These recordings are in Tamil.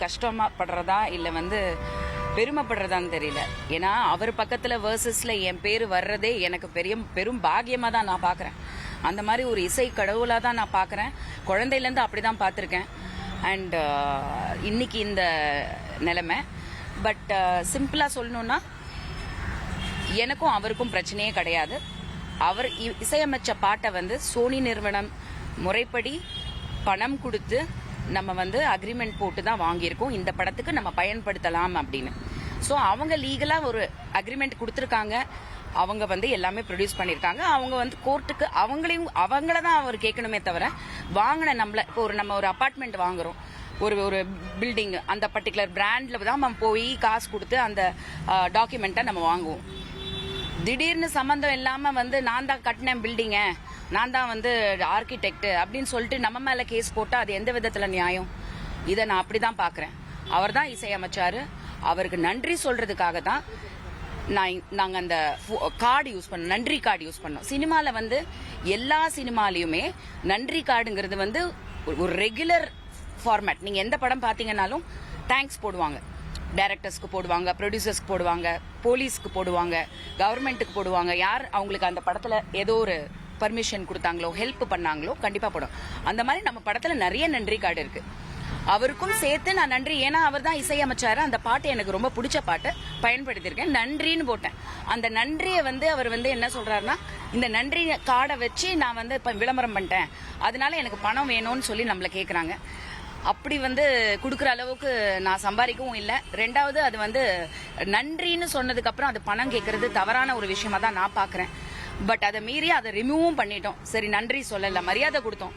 கஷ்டப்படுறதா இல்லை வந்து பெருமைப்படுறதான்னு தெரியல. ஏன்னா அவர் பக்கத்தில் வேர்சஸில் என் பேர் வர்றதே எனக்கு பெரும் பாக்கியமாக தான் நான் பார்க்குறேன். அந்த மாதிரி ஒரு இசை கடவுளாக தான் நான் பார்க்குறேன். குழந்தையிலேருந்து அப்படி தான் பார்த்துருக்கேன். அண்ட் இன்னைக்கு இந்த நிலைமை. பட் சிம்பிளாக சொல்லணுன்னா எனக்கும் அவருக்கும் பிரச்சனையே கிடையாது. அவர் இசையமைச்ச பாட்டை வந்து சோனி நிறுவனம் முறைப்படி பணம் கொடுத்து நம்ம வந்து அக்ரிமெண்ட் போட்டு தான் வாங்கியிருக்கோம், இந்த படத்துக்கு நம்ம பயன்படுத்தலாம் அப்படின்னு. ஸோ அவங்க லீகலாக ஒரு அக்ரிமெண்ட் கொடுத்துருக்காங்க. அவங்க வந்து எல்லாமே ப்ரொடியூஸ் பண்ணியிருக்காங்க. அவங்க வந்து கோர்ட்டுக்கு அவங்கள தான் அவர் கேட்கணுமே தவிர வாங்கின இப்போ நம்ம ஒரு அப்பார்ட்மெண்ட் வாங்குறோம், ஒரு பில்டிங், அந்த பர்டிகுலர் பிராண்டில் தான் நம்ம போய் காசு கொடுத்து அந்த டாக்குமெண்ட்டை நம்ம வாங்குவோம். திடீர்னு சம்மந்தம் இல்லாமல் வந்து நான் தான் கட்டினேன் பில்டிங்கை, நான் தான் வந்து ஆர்கிடெக்ட் அப்படின்னு சொல்லிட்டு நம்ம மேலே கேஸ் போட்டால் அது எந்த விதத்தில் நியாயம்? இதை நான் அப்படி தான் பார்க்குறேன். அவர் தான் இசையமைச்சார். அவருக்கு நன்றி சொல்கிறதுக்காக தான் நாங்கள் அந்த கார்டு யூஸ் பண்ணோம், நன்றி கார்டு யூஸ் பண்ணோம். சினிமாவில் வந்து எல்லா சினிமாலையுமே நன்றி கார்டுங்கிறது வந்து ஒரு ரெகுலர் ஃபார்மேட். நீங்கள் எந்த படம் பார்த்தீங்கன்னாலும் தேங்க்ஸ் போடுவாங்க. டைரக்டர்ஸ்க்கு போடுவாங்க, ப்ரொடியூசர்ஸ்க்கு போடுவாங்க, போலீஸ்க்கு போடுவாங்க, கவர்மெண்ட்டுக்கு போடுவாங்க. யார் அவங்களுக்கு அந்த படத்தில் ஏதோ ஒரு பர்மிஷன் கொடுத்தாங்களோ, ஹெல்ப் பண்ணாங்களோ கண்டிப்பாக போடும். அந்த மாதிரி நம்ம படத்தில் நிறைய நன்றி கார்டு இருக்கு. அவருக்கும் சேர்த்து நான் நன்றி, ஏன்னா அவர் தான் இசையமைச்சாரு. அந்த பாட்டு எனக்கு ரொம்ப பிடிச்ச பாட்டு, பயன்படுத்தியிருக்கேன், நன்றின்னு போட்டேன். அந்த நன்றியை வந்து அவர் வந்து என்ன சொல்றாருன்னா, இந்த நன்றி கார்டை வச்சு நான் வந்து இப்போ விளம்பரம் பண்ணிட்டேன், அதனால எனக்கு பணம் வேணும்னு சொல்லி நம்மளை கேட்குறாங்க. அப்படி வந்து கொடுக்குற அளவுக்கு நான் சம்பாதிக்கவும் இல்லை. ரெண்டாவது, அது வந்து நன்றின்னு சொன்னதுக்கு அப்புறம் அது பணம் கேட்கறது தவறான ஒரு விஷயமா தான் நான் பார்க்குறேன். பட் அதை மீறி அதை ரிமூவும் பண்ணிட்டோம். சரி, நன்றி சொல்லலை, மரியாதை கொடுத்தோம்.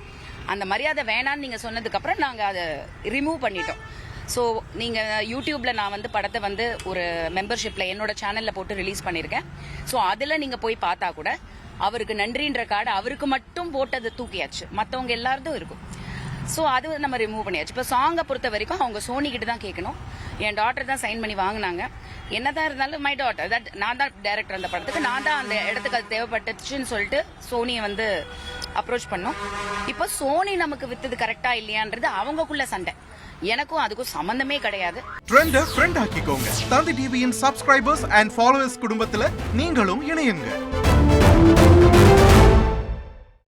அந்த மரியாதை வேணான்னு நீங்கள் சொன்னதுக்கப்புறம் நாங்கள் அதை ரிமூவ் பண்ணிட்டோம். ஸோ நீங்கள் யூடியூப்பில் நான் வந்து படத்தை வந்து ஒரு மெம்பர்ஷிப்பில் என்னோட சேனலில் போட்டு ரிலீஸ் பண்ணியிருக்கேன். ஸோ அதில் நீங்கள் போய் பார்த்தா கூட அவருக்கு நன்றின்ற கார்டு அவருக்கு மட்டும் போட்டது தூக்கியாச்சு, மற்றவங்க எல்லாருக்கும் இருக்கும். ஸோ அது நம்ம ரிமூவ் பண்ணியாச்சு. இப்போ சாங்கை பொறுத்த வரைக்கும் அவங்க சோனி கிட்ட தான் கேட்கணும். என் டாட்டர் தான் சைன் பண்ணி வாங்கினாங்க. என்னதான் இருந்தாலும் மை டாட்டர் தட், நான் தான் டைரக்டர் அந்த படத்துக்கு, நான் தான் அந்த இடத்துக்கு அது தேவைப்பட்டுச்சுன்னு சொல்லிட்டு சோனியை வந்து அப்ரோச் பண்ணோம். இப்போ சோனி நமக்கு வித்தது கரெக்டா இல்லையான்றது அவங்கக்குள்ள சண்டை. எனக்கும் அதுக்கும் சம்பந்தமே கிடையாது. ட்ரெண்டை ஃப்ரெண்ட் ஆக்கிக்கோங்க. தந்தி டிவியின் சப்ஸ்கிரைபர்ஸ் அண்ட் ஃபாலோவர்ஸ் குடும்பத்துல நீங்களும் இணையுங்க.